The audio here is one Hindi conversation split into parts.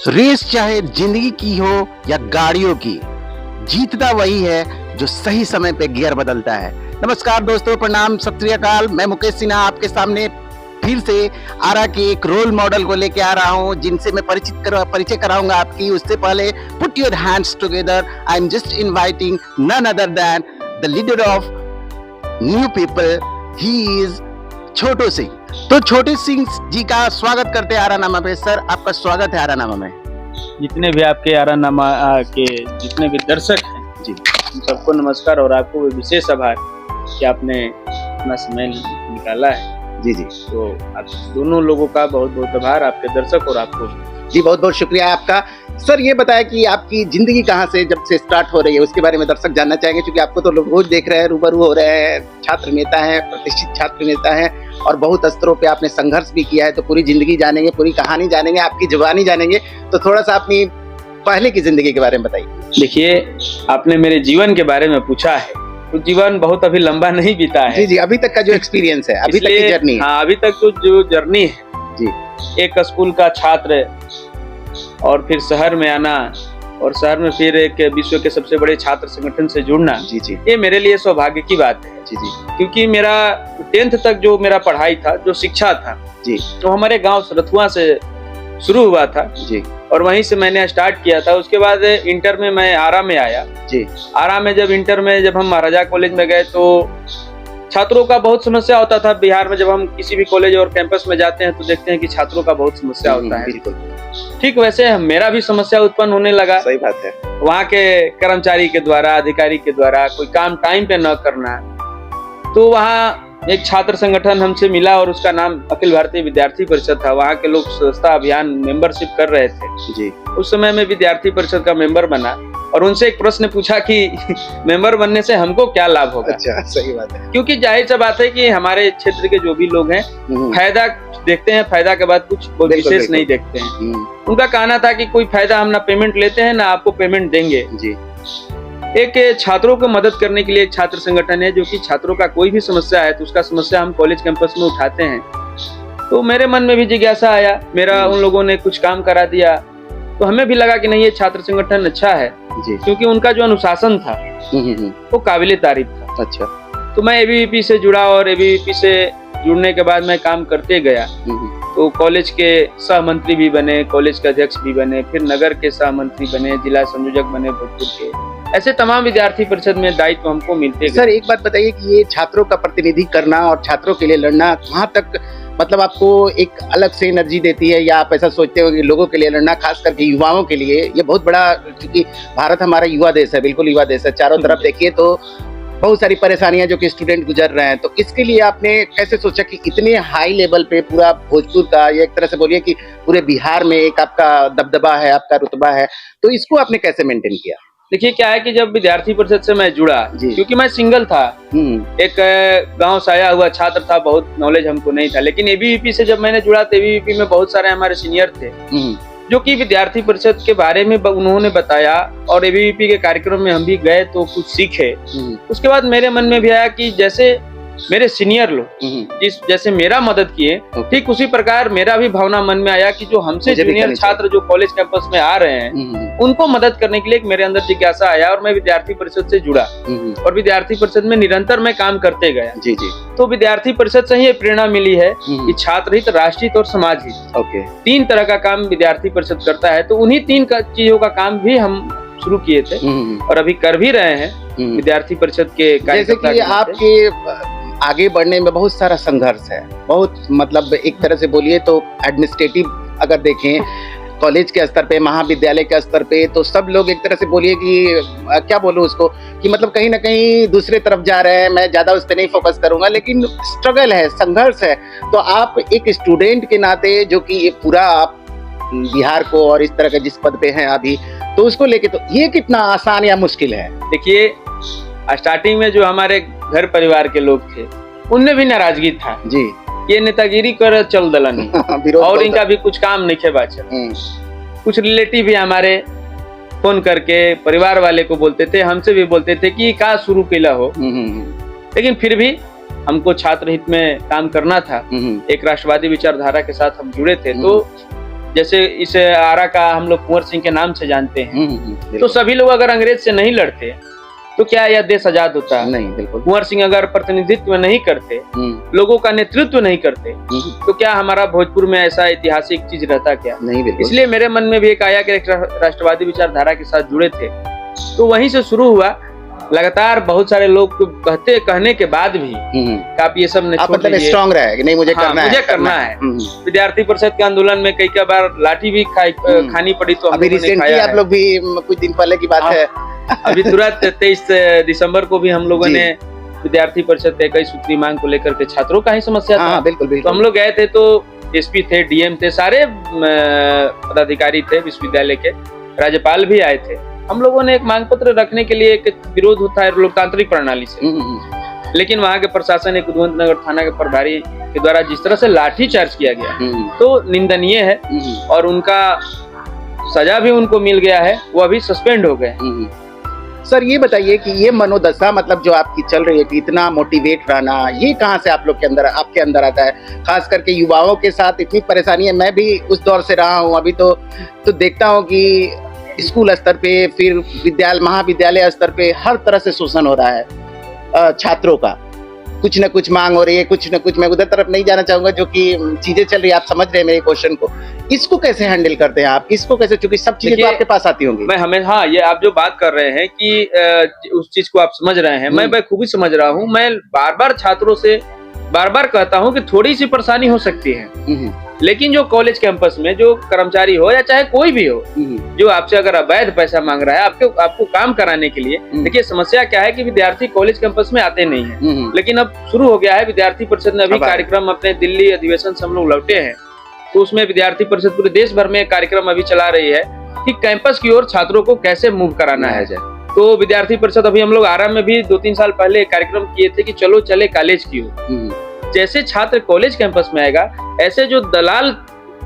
रेस चाहे जिंदगी की हो या गाड़ियों की, जीतता वही है जो सही समय पे गियर बदलता है। नमस्कार दोस्तों, प्रणाम, सत श्री अकाल। मैं मुकेश सिन्हा आपके सामने फिर से आरा के एक रोल मॉडल को लेके आ रहा हूँ, जिनसे मैं परिचय कराऊंगा आपकी। उससे पहले put your hands together, I am just inviting none other than the leader of new people, he is Chhotu Singh. तो छोटू सिंह जी का स्वागत करते हैं आरानामा पे। सर, आपका स्वागत है आरानामा में। जितने भी आपके आरानामा के जितने भी दर्शक हैं जी, उन सबको नमस्कार और आपको विशेष आभार कि आपने अपना समय निकाला है। जी जी, तो आप दोनों लोगों का बहुत बहुत आभार, आपके दर्शक और आपको जी बहुत बहुत शुक्रिया आपका। सर, ये बताया कि आपकी जिंदगी कहाँ से जब से स्टार्ट हो रही है, उसके बारे में दर्शक जानना चाहेंगे, क्योंकि आपको तो लोग रोज देख रहे हैं, रूबरू हो रहे हैं। छात्र नेता है, प्रतिष्ठित छात्र नेता है और बहुत स्तरों पे आपने संघर्ष भी किया है। तो पूरी जिंदगी जानेंगे, पूरी कहानी जानेंगे, आपकी जुबानी जानेंगे। तो थोड़ा सा अपनी पहले की जिंदगी के बारे में बताइए। देखिए, आपने मेरे जीवन के बारे में पूछा है, तो जीवन बहुत अभी लंबा नहीं बीता है। जी जी, अभी तक का जो एक्सपीरियंस है, अभी तक की जर्नी है। हाँ, अभी तक तो जो जर्नी है जी, एक स्कूल का छात्र और फिर शहर में आना और शहर में फिर एक विश्व के सबसे बड़े छात्र संगठन से जुड़ना, जी जी, ये मेरे लिए सौभाग्य की बात है। जी जी, क्योंकि मेरा 10th तक जो मेरा पढ़ाई था, जो शिक्षा था जी, तो हमारे गांव सरथुआ से शुरू हुआ था जी, और वहीं से मैंने स्टार्ट किया था। उसके बाद इंटर में मैं आरा में आया जी, आरा में जब हम महाराजा कॉलेज में गए तो छात्रों का बहुत समस्या होता था। बिहार में जब हम किसी भी कॉलेज और कैंपस में जाते हैं तो देखते हैं कि छात्रों का बहुत समस्या होता है। बिल्कुल ठीक वैसे मेरा भी समस्या उत्पन्न होने लगा। सही बात है। वहाँ के कर्मचारी के द्वारा, अधिकारी के द्वारा कोई काम टाइम पे न करना। तो वहाँ एक छात्र संगठन हमसे मिला और उसका नाम अखिल भारतीय विद्यार्थी परिषद था। वहाँ के लोग स्वच्छता अभियान मेंबरशिप कर रहे थे जी, उस समय मैं विद्यार्थी परिषद का मेंबर बना और उनसे एक प्रश्न पूछा कि मेंबर बनने से हमको क्या लाभ होगा। अच्छा, सही बात है। क्योंकि जाहिर सी बात है कि हमारे क्षेत्र के जो भी लोग हैं फायदा देखते हैं, फायदा के बाद कुछ विशेष नहीं देखते हैं। उनका कहना था कि कोई फायदा हम ना पेमेंट लेते हैं ना आपको पेमेंट देंगे जी। एक छात्रों को मदद करने के लिए एक छात्र संगठन है, जो कि छात्रों का कोई भी समस्या है तो उसका समस्या हम कॉलेज कैंपस में उठाते हैं। तो मेरे मन में भी जिज्ञासा आया, मेरा उन लोगों ने कुछ काम करा दिया तो हमें भी लगा कि नहीं, ये छात्र संगठन अच्छा है जी, क्योंकि उनका जो अनुशासन था वो काबिले तारीफ था। अच्छा, तो मैं एबीवीपी से जुड़ा और एबीवीपी से जुड़ने के बाद मैं काम करते गया। तो कॉलेज के सह मंत्री भी बने, कॉलेज के अध्यक्ष भी बने, फिर नगर के सह मंत्री बने, जिला संयोजक बने भोजपुर के। ऐसे तमाम विद्यार्थी परिषद में दायित्व हमको मिलते गए। सर, एक बात बताइए कि ये छात्रों का प्रतिनिधि करना और छात्रों के लिए लड़ना कहाँ तक मतलब आपको एक अलग से एनर्जी देती है, या आप ऐसा सोचते हो कि लोगों के लिए लड़ना, खास करके युवाओं के लिए ये बहुत बड़ा, क्योंकि भारत हमारा युवा देश है, बिल्कुल युवा देश है। चारों तरफ देखिए तो बहुत सारी परेशानियां जो कि स्टूडेंट गुजर रहे हैं। तो इसके लिए आपने कैसे सोचा कि इतने हाई लेवल पे पूरा भोजपुर का, ये एक तरह से बोलिए कि पूरे बिहार में एक आपका दबदबा है, आपका रुतबा है, तो इसको आपने कैसे मेंटेन किया? देखिए, क्या है कि जब विद्यार्थी परिषद से मैं जुड़ा, क्योंकि मैं सिंगल था, एक गांव से आया हुआ छात्र था, बहुत नॉलेज हमको नहीं था। लेकिन एबीवीपी से जब मैंने जुड़ा तो एबीवीपी में बहुत सारे हमारे सीनियर थे जो कि विद्यार्थी परिषद के बारे में उन्होंने बताया और एबीवीपी के कार्यक्रम में हम भी गए तो कुछ सीखे। उसके बाद मेरे मन में भी आया कि जैसे मेरे सीनियर लोग जैसे मेरा मदद किए, ठीक उसी प्रकार मेरा भी भावना मन में आया कि जो हमसे जूनियर छात्र जो कॉलेज कैंपस में आ रहे हैं उनको मदद करने के लिए मेरे अंदर जिज्ञासा आया और मैं विद्यार्थी परिषद से जुड़ा और विद्यार्थी परिषद में निरंतर मैं काम करते गया। जी जी। तो विद्यार्थी परिषद से ही ये प्रेरणा मिली है कि छात्र हित, राष्ट्र हित और समाज हित, तीन तरह का काम विद्यार्थी परिषद करता है। तो उन्हीं तीन चीजों का काम भी हम शुरू किए थे और अभी कर भी रहे हैं विद्यार्थी परिषद के। जैसे कि आपके आगे बढ़ने में बहुत सारा संघर्ष है, बहुत मतलब एक तरह से बोलिए तो एडमिनिस्ट्रेटिव अगर देखें कॉलेज के स्तर पे, महाविद्यालय के स्तर पे, तो सब लोग एक तरह से बोलिए कि क्या बोलूं उसको, कि मतलब कहीं ना कहीं दूसरे तरफ जा रहे हैं। मैं ज्यादा उस पर नहीं फोकस करूंगा, लेकिन स्ट्रगल है, संघर्ष है। तो आप एक स्टूडेंट के नाते, जो कि ये पूरा आप बिहार को और इस तरह के जिस पद पे हैं अभी, तो उसको लेके तो ये कितना आसान या मुश्किल है? देखिए, स्टार्टिंग में जो हमारे घर परिवार के लोग थे उनमें भी नाराजगी था जी, ये नेतागिरी कर चल दलन और इनका भी कुछ काम नहीं खे बाचल। कुछ रिलेटिव भी हमारे फोन करके परिवार वाले को बोलते थे, हमसे भी बोलते थे कि का शुरू कैला हो। लेकिन फिर भी हमको छात्र हित में काम करना था, एक राष्ट्रवादी विचारधारा के साथ हम जुड़े थे। तो जैसे इस आरा का हम लोग कुंवर सिंह के नाम से जानते हैं। तो सभी लोग अगर अंग्रेज से नहीं लड़ते तो क्या यह देश आजाद होता? नहीं, बिल्कुल। कुंवर सिंह अगर प्रतिनिधित्व नहीं करते, लोगों का नेतृत्व नहीं करते, तो क्या हमारा भोजपुर में ऐसा ऐतिहासिक चीज रहता क्या? नहीं, बिल्कुल। इसलिए मेरे मन में भी एक आया कि एक राष्ट्रवादी विचारधारा के साथ जुड़े थे, तो वहीं से शुरू हुआ। लगातार बहुत सारे लोग कहने के बाद भी आप ये सब मतलब स्ट्रांग रहे कि नहीं, मुझे करना है। विद्यार्थी परिषद के आंदोलन में कई बार लाठी भी खानी पड़ी। तो अभी रिसेंटली आप लोग भी कुछ दिन पहले की बात है, अभी तुरंत 23 दिसंबर को भी हम लोगों ने विद्यार्थी परिषद के 21 सूत्री मांग को लेकर के छात्रों का ही समस्या था। बिल्कुल। तो हम लोग गए थे, तो एसपी थे, डीएम थे, सारे पदाधिकारी थे विश्वविद्यालय के, राज्यपाल भी आए थे। हम लोगों ने एक मांग पत्र रखने के लिए, एक विरोध होता है लोकतांत्रिक प्रणाली से, लेकिन वहाँ के प्रशासन, एक उद्वंत नगर थाना के प्रभारी के द्वारा जिस तरह से लाठी चार्ज किया गया, तो निंदनीय है। और उनका सजा भी उनको मिल गया है, वो अभी सस्पेंड हो गए। सर ये बताइए कि ये मनोदशा मतलब जो आपकी चल रही है कि इतना मोटिवेट रहना, ये कहाँ से आप लोग के अंदर, आपके अंदर आता है? खास करके युवाओं के साथ इतनी परेशानी है। मैं भी उस दौर से रहा हूँ, अभी तो देखता हूँ कि स्कूल स्तर पे, फिर महाविद्यालय स्तर पे हर तरह से शोषण हो रहा है छात्रों का। कुछ न कुछ मांग हो रही है, कुछ न कुछ। मैं उधर तरफ नहीं जाना चाहूंगा जो कि चीजें चल रही है, आप समझ रहे हैं मेरे क्वेश्चन को। इसको कैसे हैंडल करते हैं आप? इसको कैसे, क्योंकि सब चीजें तो आपके पास आती होंगी। मैं हमें, हाँ, ये आप जो बात कर रहे हैं कि उस चीज को आप समझ रहे हैं, मैं बखूबी समझ रहा हूँ। मैं बार बार छात्रों से बार बार कहता हूँ कि थोड़ी सी परेशानी हो सकती है, लेकिन जो कॉलेज कैंपस में जो कर्मचारी हो या चाहे कोई भी हो, जो आपसे अगर अवैध पैसा मांग रहा है आपको काम कराने के लिए, देखिए समस्या क्या है कि विद्यार्थी कॉलेज कैंपस में आते नहीं है। लेकिन अब शुरू हो गया है, विद्यार्थी परिषद ने अभी कार्यक्रम, अपने दिल्ली अधिवेशन से हम लोग लौटे हैं, तो उसमें विद्यार्थी परिषद पूरे देश भर में कार्यक्रम अभी चला रही है कि कैंपस की ओर छात्रों को कैसे मूव कराना है। तो विद्यार्थी परिषद, अभी हम लोग आरा में भी 2-3 साल पहले कार्यक्रम किए थे कि चलो चले कॉलेज की ओर। जैसे छात्र कॉलेज कैंपस में आएगा, ऐसे जो दलाल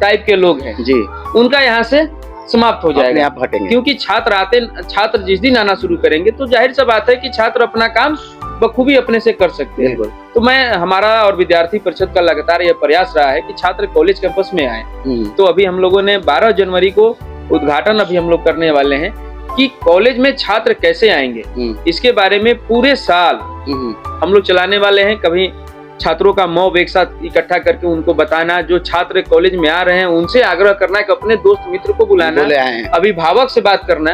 टाइप के लोग हैं जी, उनका यहाँ से समाप्त हो जाएगा, आप हटेंगे। क्योंकि छात्र जिस दिन आना शुरू करेंगे, तो जाहिर सा बात है कि छात्र अपना काम बखूबी अपने से कर सकते हैं। तो हमारा और विद्यार्थी परिषद का लगातार यह प्रयास रहा है कि छात्र कॉलेज कैंपस में आए। तो अभी हम लोगों ने 12 जनवरी को उद्घाटन अभी हम लोग करने वाले हैं कि कॉलेज में छात्र कैसे आएंगे, इसके बारे में पूरे साल हम लोग चलाने वाले हैं। कभी छात्रों का मॉब एक साथ इकट्ठा करके उनको बताना, जो छात्र कॉलेज में आ रहे हैं उनसे आग्रह करना कि अपने दोस्त मित्र को बुलाना, अभिभावक से बात करना।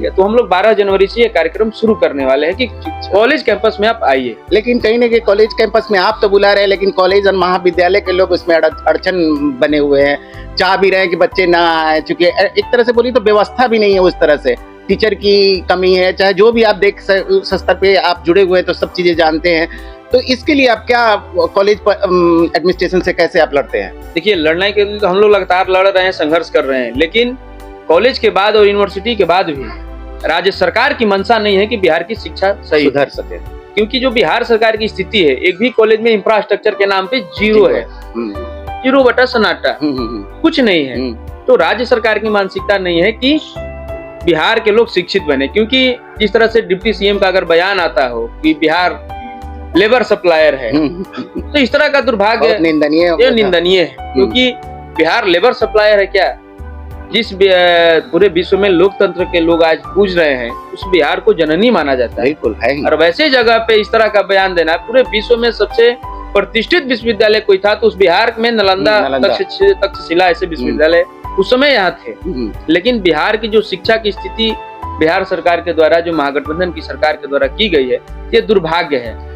तो हम लोग 12 जनवरी से ये कार्यक्रम शुरू करने वाले हैं कि कॉलेज कैंपस में आप आइए। लेकिन कहीं ना कहीं कॉलेज कैंपस में आप तो बुला रहे हैं, लेकिन कॉलेज और महाविद्यालय के लोग उसमें अड़चन बने हुए हैं, चाह भी रहे हैं कि बच्चे ना आए, चूंकि एक तरह से बोली तो व्यवस्था भी नहीं है उस तरह से, टीचर की कमी है, चाहे जो भी आप देख स्तर पे आप जुड़े हुए हैं तो सब चीजें जानते हैं। तो इसके लिए आप क्या कॉलेज एडमिनिस्ट्रेशन से कैसे आप लड़ते हैं? देखिए, लड़ने के लिए तो हम लोग लगातार लड़ रहे हैं, संघर्ष कर रहे हैं, लेकिन कॉलेज के बाद और यूनिवर्सिटी के बाद भी राज्य सरकार की मंशा नहीं है कि बिहार की शिक्षा सही सुधर सके। क्योंकि जो बिहार सरकार की स्थिति है, एक भी कॉलेज में इंफ्रास्ट्रक्चर के नाम पे जीरो है, 0 बटा सन्नाटा, कुछ नहीं है। तो राज्य सरकार की मानसिकता नहीं है कि बिहार के लोग शिक्षित बने। क्योंकि जिस तरह से डिप्टी सीएम का अगर बयान आता हो कि बिहार लेबर सप्लायर है, तो इस तरह का दुर्भाग्य निंदनीय है। क्योंकि बिहार लेबर सप्लायर है क्या? जिस पूरे विश्व में लोकतंत्र के लोग आज पूज रहे हैं, उस बिहार को जननी माना जाता है। बिल्कुल है। और वैसे जगह पे इस तरह का बयान देना, पूरे विश्व में सबसे प्रतिष्ठित विश्वविद्यालय कोई था तो उस बिहार में नालंदा तक्षशिला ऐसे विश्वविद्यालय उस समय यहाँ थे। लेकिन बिहार की जो शिक्षा की स्थिति बिहार सरकार के द्वारा, जो महागठबंधन की सरकार के द्वारा की गई है, ये दुर्भाग्य है।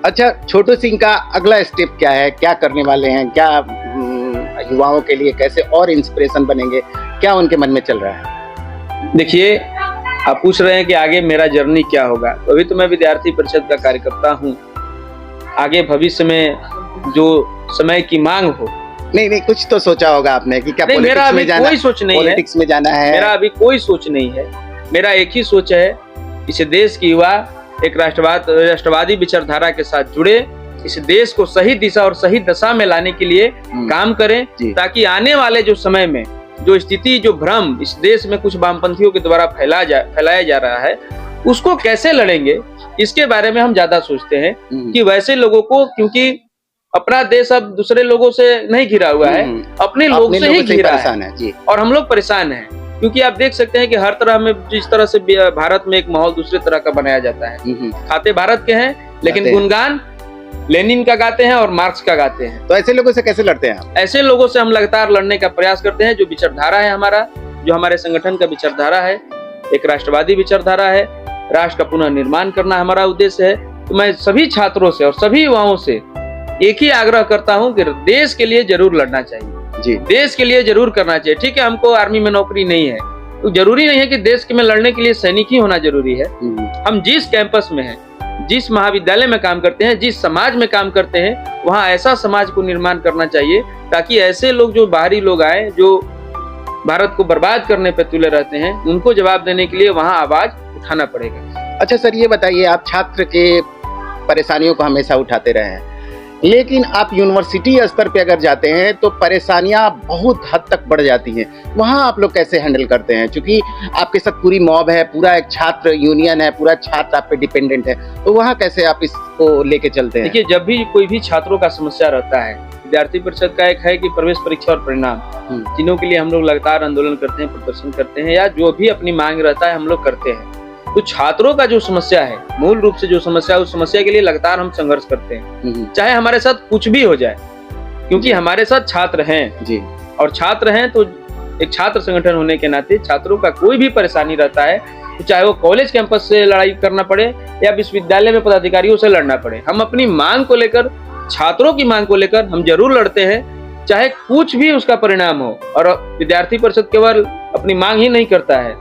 अच्छा, छोटू सिंह का अगला स्टेप क्या है? क्या करने वाले हैं? क्या युवाओं के लिए कैसे और इंस्पिरेशन बनेंगे? क्या उनके मन में चल रहा है? देखिए, आप पूछ रहे हैं कि आगे मेरा जर्नी क्या होगा। तो अभी तो मैं विद्यार्थी परिषद का कार्यकर्ता हूँ। आगे भविष्य में जो समय की मांग हो, नहीं, कुछ तो सोचा होगा आपने कि क्या मेरा अभी कोई सोच नहीं है, पॉलिटिक्स में जाना है। मेरा अभी कोई सोच नहीं है। मेरा एक ही सोच है, इस देश की युवा एक राष्ट्रवादी विचारधारा के साथ जुड़े, इस देश को सही दिशा और सही दशा में लाने के लिए काम करें, ताकि आने वाले जो समय में जो स्थिति, जो भ्रम इस देश में कुछ वामपंथियों के द्वारा फैलाया जा रहा है, उसको कैसे लड़ेंगे, इसके बारे में हम ज्यादा सोचते हैं कि वैसे लोगों को, क्योंकि अपना देश अब दूसरे लोगों से नहीं घिरा हुआ है, अपने लोग से ही घिरा है जी। और हम लोग परेशान हैं, क्योंकि आप देख सकते हैं कि हर तरह में जिस तरह से भारत में एक माहौल दूसरे तरह का बनाया जाता है। खाते भारत के हैं लेकिन गुणगान लेनिन का गाते हैं और मार्क्स का गाते हैं। तो ऐसे लोगों से कैसे लड़ते हैं आप? ऐसे लोगों से हम लगातार लड़ने का प्रयास करते हैं। जो विचारधारा है हमारा, जो हमारे संगठन का विचारधारा है, एक राष्ट्रवादी विचारधारा है, राष्ट्र का पुनः निर्माण करना हमारा उद्देश्य है। तो मैं सभी छात्रों से और सभी युवाओं से एक ही आग्रह करता हूं कि देश के लिए जरूर लड़ना चाहिए जी, देश के लिए जरूर करना चाहिए। ठीक है, हमको आर्मी में नौकरी नहीं है तो जरूरी नहीं है कि देश में लड़ने के लिए सैनिक ही होना जरूरी है। हम जिस कैंपस में हैं, जिस महाविद्यालय में काम करते हैं, जिस समाज में काम करते हैं, वहाँ ऐसा समाज को निर्माण करना चाहिए ताकि ऐसे लोग जो बाहरी लोग आए, जो भारत को बर्बाद करने पे तुले रहते हैं, उनको जवाब देने के लिए वहाँ आवाज उठाना पड़ेगा। अच्छा सर, ये बताइए, आप छात्र के परेशानियों को हमेशा उठाते रहे हैं, लेकिन आप यूनिवर्सिटी स्तर पे अगर जाते हैं तो परेशानियां बहुत हद तक बढ़ जाती हैं। वहाँ आप लोग कैसे हैंडल करते हैं? क्योंकि आपके साथ पूरी मॉब है, पूरा एक छात्र यूनियन है, पूरा छात्र आप पे डिपेंडेंट है, तो वहाँ कैसे आप इसको लेके चलते हैं? देखिए, जब भी कोई भी छात्रों का समस्या रहता है, विद्यार्थी परिषद का एक है कि प्रवेश परीक्षा और परिणाम, जिन्हों के लिए हम लोग लगातार आंदोलन करते हैं, प्रदर्शन करते हैं, या जो भी अपनी मांग रहता है हम लोग करते हैं। तो छात्रों का जो समस्या है, मूल रूप से जो समस्या है, उस समस्या के लिए लगातार हम संघर्ष करते हैं, चाहे हमारे साथ कुछ भी हो जाए, क्योंकि हमारे साथ छात्र हैं जी। और छात्र हैं तो एक छात्र संगठन होने के नाते छात्रों का कोई भी परेशानी रहता है, तो चाहे वो कॉलेज कैंपस से लड़ाई करना पड़े या विश्वविद्यालय में पदाधिकारियों से लड़ना पड़े, हम अपनी मांग को लेकर, छात्रों की मांग को लेकर हम जरूर लड़ते हैं, चाहे कुछ भी उसका परिणाम हो। और विद्यार्थी परिषद केवल अपनी मांग ही नहीं करता है,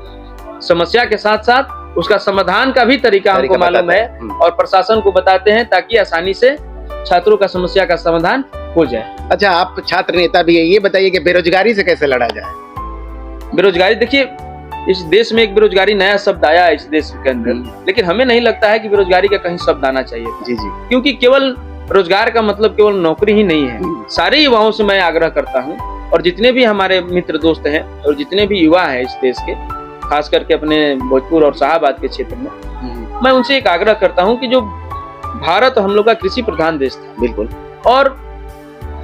समस्या के साथ साथ उसका समाधान का भी तरीका हमको मालूम है और प्रशासन को बताते हैं, ताकि आसानी से छात्रों का समस्या का समाधान हो जाए। अच्छा, आप छात्र नेता भी है, ये बताइए कि बेरोजगारी से कैसे लड़ा जाए? बेरोजगारी, देखिए, इस देश में एक बेरोजगारी नया शब्द आया है इस देश के अंदर, लेकिन हमें नहीं लगता है कि बेरोजगारी का कहीं शब्द आना चाहिए जी जी, क्योंकि केवल रोजगार का मतलब केवल नौकरी ही नहीं है। सारे युवाओं से मैं आग्रह करता हूँ, और जितने भी हमारे मित्र दोस्त हैं और जितने भी युवा हैं इस देश के, खास करके अपने भोजपुर और शाहबाद के क्षेत्र में, मैं उनसे एक आग्रह करता हूं कि जो भारत हम लोग का कृषि प्रधान देश था, बिल्कुल, और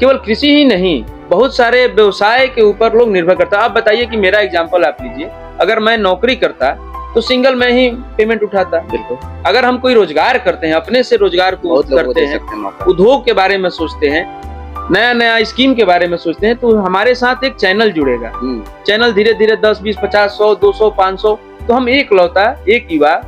केवल कृषि ही नहीं, बहुत सारे व्यवसाय के ऊपर लोग निर्भर करता। आप बताइए कि मेरा एग्जांपल आप लीजिए, अगर मैं नौकरी करता तो सिंगल में ही पेमेंट उठाता। बिल्कुल, अगर हम कोई रोजगार करते हैं, अपने से रोजगार को करते हैं, उद्योग के बारे में सोचते हैं, नया नया स्कीम के बारे में सोचते हैं, तो हमारे साथ एक चैनल जुड़ेगा। चैनल धीरे धीरे 10, 20, 50, 100, 200, 500, तो हम एक लौता, एक युवा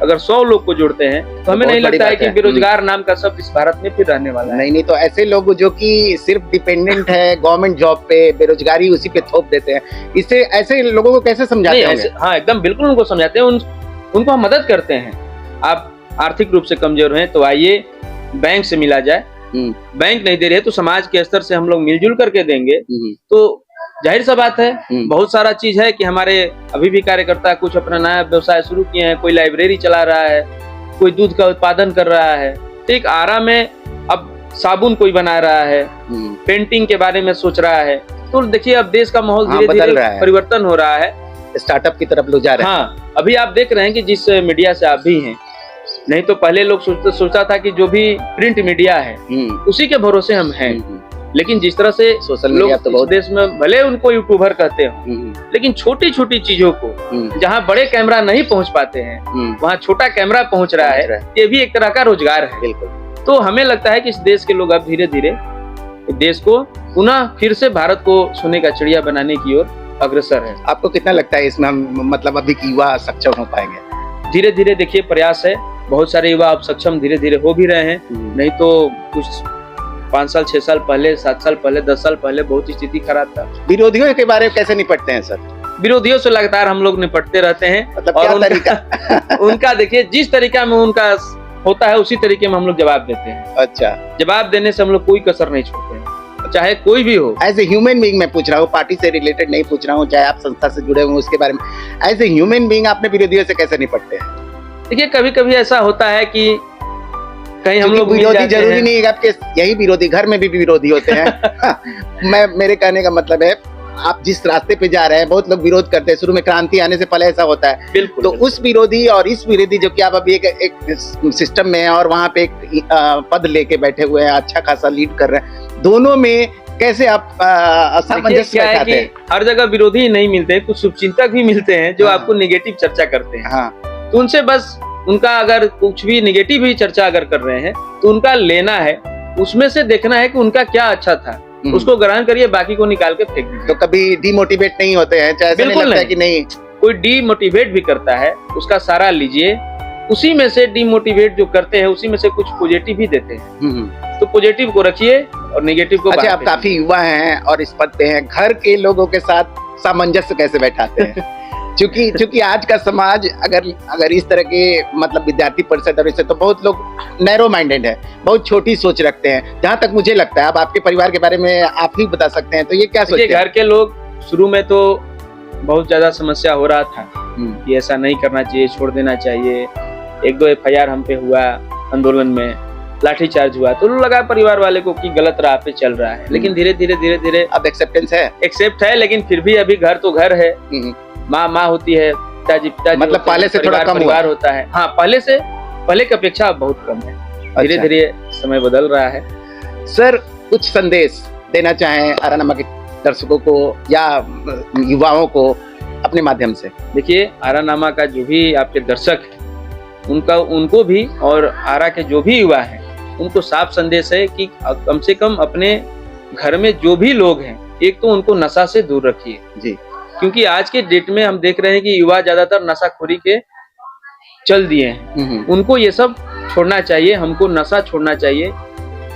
अगर 100 लोग को जोड़ते हैं तो हमें नहीं लगता है कि बेरोजगार नाम का शब्द इस भारत में फिर रहने वाला है। नहीं, तो ऐसे लोग जो कि सिर्फ डिपेंडेंट है गवर्नमेंट जॉब पे, बेरोजगारी उसी पे थोप देते हैं, इससे ऐसे लोगों को कैसे समझाते हैं? हाँ, एकदम बिल्कुल उनको समझाते हैं, उनको हम मदद करते हैं। आप आर्थिक रूप से कमजोर हैं तो आइए बैंक से मिला जाए, बैंक नहीं दे रहे तो समाज के स्तर से हम लोग मिलजुल करके देंगे। तो जाहिर सा बात है, बहुत सारा चीज है कि हमारे अभी भी कार्यकर्ता कुछ अपना नया व्यवसाय शुरू किए हैं, कोई लाइब्रेरी चला रहा है, कोई दूध का उत्पादन कर रहा है, ठीक आरा में अब साबुन कोई बना रहा है, पेंटिंग के बारे में सोच रहा है। तो देखिए, अब देश का माहौल धीरे धीरे परिवर्तन हो रहा है, स्टार्टअप की तरफ लोग जा रहे हैं। हाँ, अभी आप देख रहे हैं कि जिस मीडिया से आप भी हैं, नहीं तो पहले लोग सोचता था कि जो भी प्रिंट मीडिया है उसी के भरोसे हम हैं, लेकिन जिस तरह से सोशल मीडिया तो बहुत देश में, भले उनको यूट्यूबर कहते हो, लेकिन छोटी छोटी चीजों को जहाँ बड़े कैमरा नहीं पहुँच पाते हैं, वहाँ छोटा कैमरा पहुँच रहा है, ये भी एक तरह का रोजगार है। बिल्कुल। तो हमें लगता है कि इस देश के लोग अब धीरे धीरे देश को पुनः फिर से भारत को सोने का चिड़िया बनाने की ओर अग्रसर है। आपको कितना लगता है इसमें हम, मतलब अभी की युवा सक्षम हो पाएंगे? धीरे धीरे देखिए प्रयास है, बहुत सारे युवा अब सक्षम धीरे धीरे हो भी रहे हैं। नहीं तो कुछ 5 साल 6 साल पहले, 7 साल पहले, 10 साल पहले बहुत स्थिति खराब था। विरोधियों के बारे में कैसे निपटते हैं सर? विरोधियों से लगातार हम लोग निपटते रहते हैं। मतलब क्या तरीका? उनका देखिए, जिस तरीका में उनका होता है उसी तरीके में हम लोग जवाब देते हैं। अच्छा, जवाब देने से हम लोग कोई कसर नहीं छोड़ते हैं, चाहे कोई भी हो। एज ए ह्यूमन बीइंग मैं पूछ रहा हूँ, पार्टी से रिलेटेड नहीं पूछ रहा हूँ, चाहे आप संस्था से जुड़े हुए उसके बारे में, एज ए ह्यूमन बीइंग आपने विरोधियों से कैसे निपटते हैं? देखिए, कभी कभी ऐसा होता है कि कहीं हम लोग विरोधी जरूरी नहीं है आपके, यही विरोधी घर में भी विरोधी होते हैं। मेरे कहने का मतलब है आप जिस रास्ते पे जा रहे हैं, बहुत लोग विरोध करते हैं, शुरू में क्रांति आने से पहले ऐसा होता है। बिल्कुल। तो उस विरोधी और इस विरोधी, जो कि आप अभी एक सिस्टम में हैं और वहां पे एक पद लेके बैठे हुए हैं, अच्छा खासा लीड कर रहे हैं, दोनों में कैसे आप सामंजस्य बैठाते हैं? हर जगह विरोधी नहीं मिलते, कुछ शुभचिंतक भी मिलते हैं जो आपको नेगेटिव चर्चा करते हैं। हाँ। तो उनसे बस उनका अगर कुछ भी नेगेटिव भी चर्चा अगर कर रहे हैं तो उनका लेना है, उसमें से देखना है कि उनका क्या अच्छा था, उसको ग्रहण करिए, बाकी को निकाल के फेंक दीजिए। तो कभी डिमोटिवेट नहीं होते हैं? चाहे बिल्कुल लगता है कि नहीं, कोई डिमोटिवेट भी करता है उसका सारा लीजिए, उसी में से डिमोटिवेट जो करते हैं उसी में से कुछ पॉजिटिव भी देते हैं। तो पॉजिटिव को रखिए और नेगेटिव को अच्छा, आप काफी युवा हैं और इस पद पे हैं, घर के लोगों के साथ सामंजस्य कैसे बैठाते हैं? क्योंकि आज का समाज अगर इस तरह के मतलब विद्यार्थी परिषद और इससे, तो बहुत लोग नैरो माइंडेड है, बहुत छोटी सोच रखते हैं, जहां तक मुझे लगता है। अब आपके परिवार के बारे में आप ही बता सकते हैं, तो ये क्या सोचते हैं? घर के लोग शुरू में तो बहुत ज्यादा समस्या हो रहा था कि ऐसा नहीं करना चाहिए, छोड़ देना चाहिए। 1-2 FIR हम पे हुआ, आंदोलन में लाठीचार्ज हुआ, तो लगा परिवार वाले को कि गलत राह पे चल रहा है। लेकिन धीरे धीरे अब एक्सेप्टेंस है, एक्सेप्ट है, लेकिन फिर भी अभी घर तो घर है, माँ होती है, पिताजी मतलब पहले से थोड़ा कम परिवार होता है। हाँ, पहले की अपेक्षा अब बहुत कम है। धीरे धीरे समय बदल रहा है। सर, कुछ संदेश देना चाहें आरानामा के दर्शकों को या युवाओं को अपने माध्यम से? देखिए, आरानामा का जो भी आपके दर्शक है, उनको भी और आरा के जो भी युवा हैं, उनको साफ संदेश है कि कम से कम अपने घर में जो भी लोग हैं, एक तो उनको नशा से दूर रखिए जी, क्योंकि आज के डेट में हम देख रहे हैं कि युवा ज्यादातर नशाखोरी के चल दिए हैं। उनको ये सब छोड़ना चाहिए, हमको नशा छोड़ना चाहिए,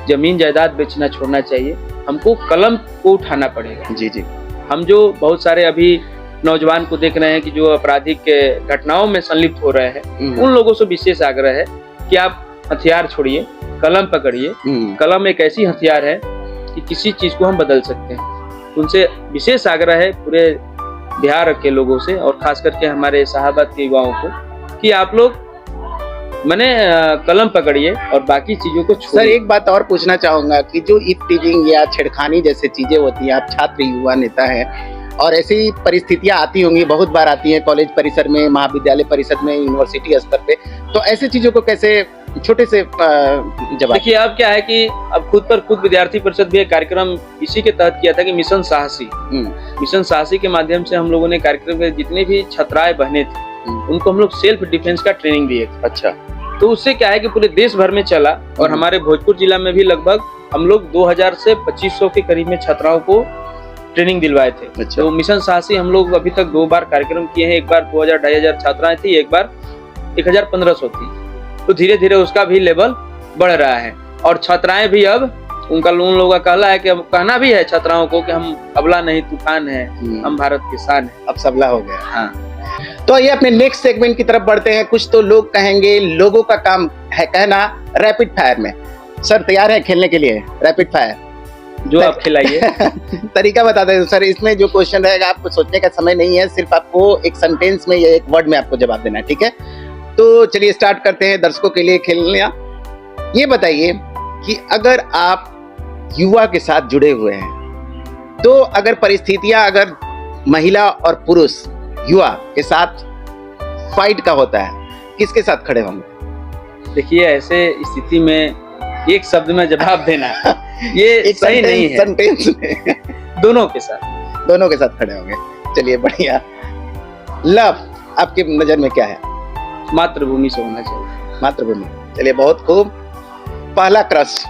जमीन जायदाद बेचना छोड़ना चाहिए, हमको कलम को उठाना पड़ेगा। जी जी। हम जो बहुत सारे अभी नौजवान को देख रहे हैं कि जो आपराधिक घटनाओं में संलिप्त हो रहे हैं, उन लोगों से विशेष आग्रह है कि आप हथियार छोड़िए, कलम पकड़िए। कलम एक ऐसी हथियार है कि किसी चीज को हम बदल सकते हैं। उनसे विशेष आग्रह है पूरे बिहार के लोगों से और खास करके हमारे शाहाबाद के युवाओं को कि आप लोग कलम पकड़िए और बाकी चीजों को छोड़िए। सर, एक बात और पूछना चाहूंगा कि जो इफ टीजिंग या छेड़खानी जैसे चीजें होती हैं, आप छात्र युवा नेता हैं और ऐसी परिस्थितियां आती होंगी, बहुत बार आती हैं कॉलेज परिसर में, महाविद्यालय परिषद में, यूनिवर्सिटी स्तर पे, तो ऐसी चीजों को कैसे छोटे से जवाब? देखिए, अब क्या है कि अब खुद विद्यार्थी परिषद भी एक कार्यक्रम इसी के तहत किया था कि मिशन साहसी के माध्यम से हम लोगों ने कार्यक्रम के जितने भी छात्राएं बहने थे उनको हम लोग सेल्फ डिफेंस का ट्रेनिंग दिए थे। अच्छा। तो उससे क्या है कि पूरे देश भर में चला और हमारे भोजपुर जिला में भी लगभग हम लोग 2000 से 2500 के करीब में छात्राओं को ट्रेनिंग दिलवाए थे। अच्छा। तो मिशन साहसी हम लोग अभी तक 2 बार कार्यक्रम किए हैं। एक बार 2000-2500 छात्राएं थी, एक बार 1500 थी। तो धीरे धीरे उसका भी लेवल बढ़ रहा है और छात्राएं भी अब उन लोगों का कहना है कि अब कहना भी है छात्राओं को कि हम अबला नहीं तूफान है, हम भारत के शान है। अब सबला हो गया। हाँ। तो ये अपने नेक्स्ट सेगमेंट की तरफ बढ़ते हैं। कुछ तो लोग कहेंगे, लोगों का काम है कहना रैपिड फायर में। सर, तैयार है खेलने के लिए रैपिड फायर? जो आप खिलाइए। तरीका बता दें सर। इसमें जो क्वेश्चन रहेगा, आपको सोचने का समय नहीं है, सिर्फ आपको एक सेंटेंस में या एक वर्ड में आपको जवाब देना है, ठीक है? तो चलिए स्टार्ट करते हैं दर्शकों के लिए खेलना। ये बताइए कि अगर आप युवा के साथ जुड़े हुए हैं, तो अगर परिस्थितियां अगर महिला और पुरुष युवा के साथ फाइट का होता है, किसके साथ खड़े होंगे? देखिए, ऐसे स्थिति में एक शब्द में जवाब देना ये सही नहीं है। सेंटेंस में दोनों के साथ खड़े होंगे। चलिए, बढ़िया। लव आपकी नजर में क्या है? मातृभूमि से होना चाहिए। मातृभूमि। चलिए, बहुत खूब। पहला क्रश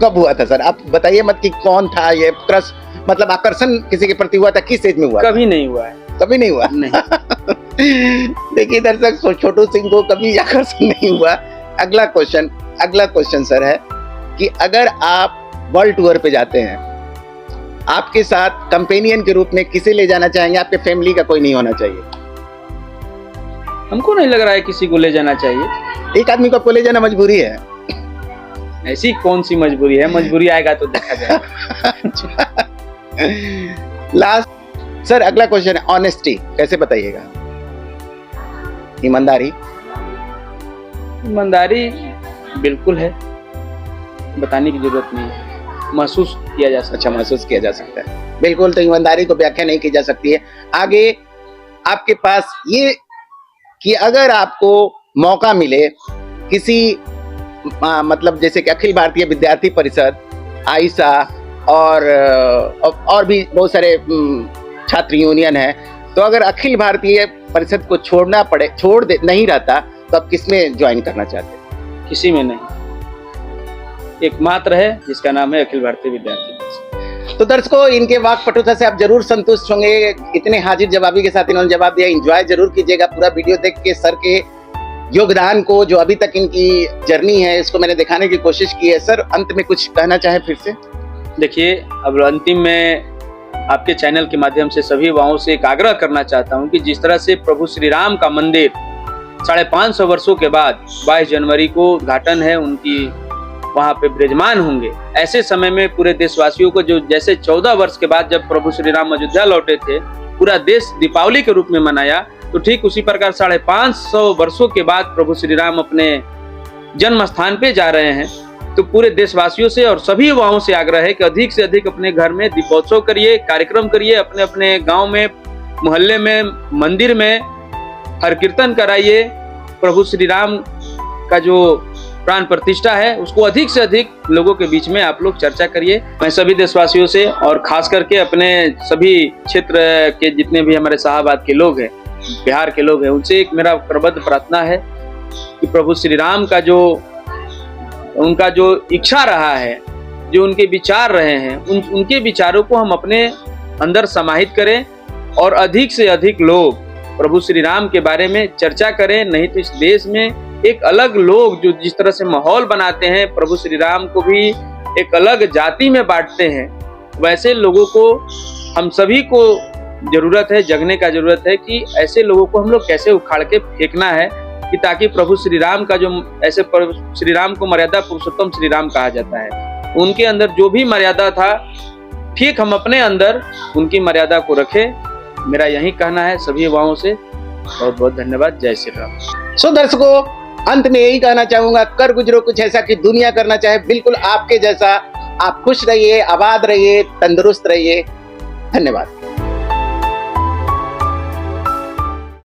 कब हुआ था सर? आप बताइए मत कि कौन था ये क्रश, मतलब आकर्षण किसी के प्रति हुआ था, किस एज में हुआ? कभी नहीं हुआ है। कभी नहीं हुआ? नहीं। देखिए दर्शक, छोटू सिंह को कभी आकर्षण नहीं हुआ। अगला क्वेश्चन सर है कि अगर आप वर्ल्ड टूर पे जाते हैं, आपके साथ कंपेनियन के रूप में किसे ले जाना चाहेंगे? आपके फैमिली का कोई नहीं होना चाहिए? हमको नहीं लग रहा है किसी को ले जाना चाहिए। एक आदमी को आपको ले जाना मजबूरी है। ऐसी कौन सी मजबूरी है? मजबूरी आएगा तो देखा जाएगा। लास्ट सर, अगला क्वेश्चन है ऑनेस्टी। कैसे बताइएगा? ईमानदारी बिल्कुल है, बताने की जरूरत नहीं है। महसूस किया जा सकता है। अच्छा, महसूस किया जा सकता है। बिल्कुल, तो ईमानदारी को व्याख्या नहीं की जा सकती है। आगे आपके पास ये कि अगर आपको मौका मिले किसी मतलब जैसे कि अखिल भारतीय विद्यार्थी परिषद, आइसा और भी बहुत सारे छात्र यूनियन है, तो अगर अखिल भारतीय परिषद को छोड़ना पड़े, नहीं रहता, तो आप किसमें ज्वाइन करना चाहते हैं? किसी में नहीं, एकमात्र है जिसका नाम है अखिल भारतीय विद्यार्थी परिषद। तो दर्शकों, इनके वाक्पटुता से आप जरूर संतुष्ट होंगे। इतने हाजिर जवाबी के साथ इन्होंने जवाब दिया। एंजॉय जरूर कीजिएगा पूरा वीडियो देख के। सर के योगदान को, जो अभी तक इनकी जर्नी है, इसको मैंने दिखाने की कोशिश की है। सर, अंत में कुछ कहना चाहे फिर से? देखिए, अब अंतिम में आपके चैनल के माध्यम से सभी युवाओं से एक आग्रह करना चाहता हूं कि जिस तरह से प्रभु श्री राम का मंदिर 550 वर्षों के बाद 22 जनवरी को उद्घाटन है, उनकी वहां पे विराजमान होंगे, ऐसे समय में पूरे देशवासियों को, जो जैसे 14 वर्ष के बाद जब प्रभु श्री राम अयोध्या लौटे थे, पूरा देश दीपावली के रूप में मनाया, तो ठीक उसी प्रकार 550 वर्षों के बाद प्रभु श्री राम अपने जन्म स्थान पे जा रहे हैं। तो पूरे देशवासियों से और सभी युवाओं से आग्रह है कि अधिक से अधिक अपने घर में दीपोत्सव करिए, कार्यक्रम करिए, अपने अपने गांव में, मोहल्ले में, मंदिर में हर कीर्तन कराइए। प्रभु श्री राम का जो प्राण प्रतिष्ठा है उसको अधिक से अधिक लोगों के बीच में आप लोग चर्चा करिए। मैं सभी देशवासियों से और खास करके अपने सभी क्षेत्र के जितने भी हमारे शाहाबाद के लोग हैं, बिहार के लोग हैं, उनसे एक मेरा प्रबद्ध प्रार्थना है कि प्रभु श्री राम का जो उनका जो इच्छा रहा है, जो उनके विचार रहे हैं, उनके विचारों को हम अपने अंदर समाहित करें और अधिक से अधिक लोग प्रभु श्री राम के बारे में चर्चा करें। नहीं तो इस देश में एक अलग लोग जो जिस तरह से माहौल बनाते हैं, प्रभु श्री राम को भी एक अलग जाति में बांटते हैं, वैसे लोगों को हम सभी को जरूरत है, जगने का जरूरत है कि ऐसे लोगों को हम लोग कैसे उखाड़ के फेंकना है कि ताकि प्रभु श्री राम का जो, ऐसे श्री राम को मर्यादा पुरुषोत्तम श्री राम कहा जाता है, उनके अंदर जो भी मर्यादा था, ठीक हम अपने अंदर उनकी मर्यादा को रखें। मेरा यही कहना है सभी युवाओं से। बहुत बहुत धन्यवाद। जय श्री राम। सो दर्शकों, अंत में यही कहना चाहूंगा, कर गुजरो कुछ ऐसा कि दुनिया करना चाहे बिल्कुल आपके जैसा। आप खुश रहिए, आबाद रहिए, तंदुरुस्त रहिए। धन्यवाद।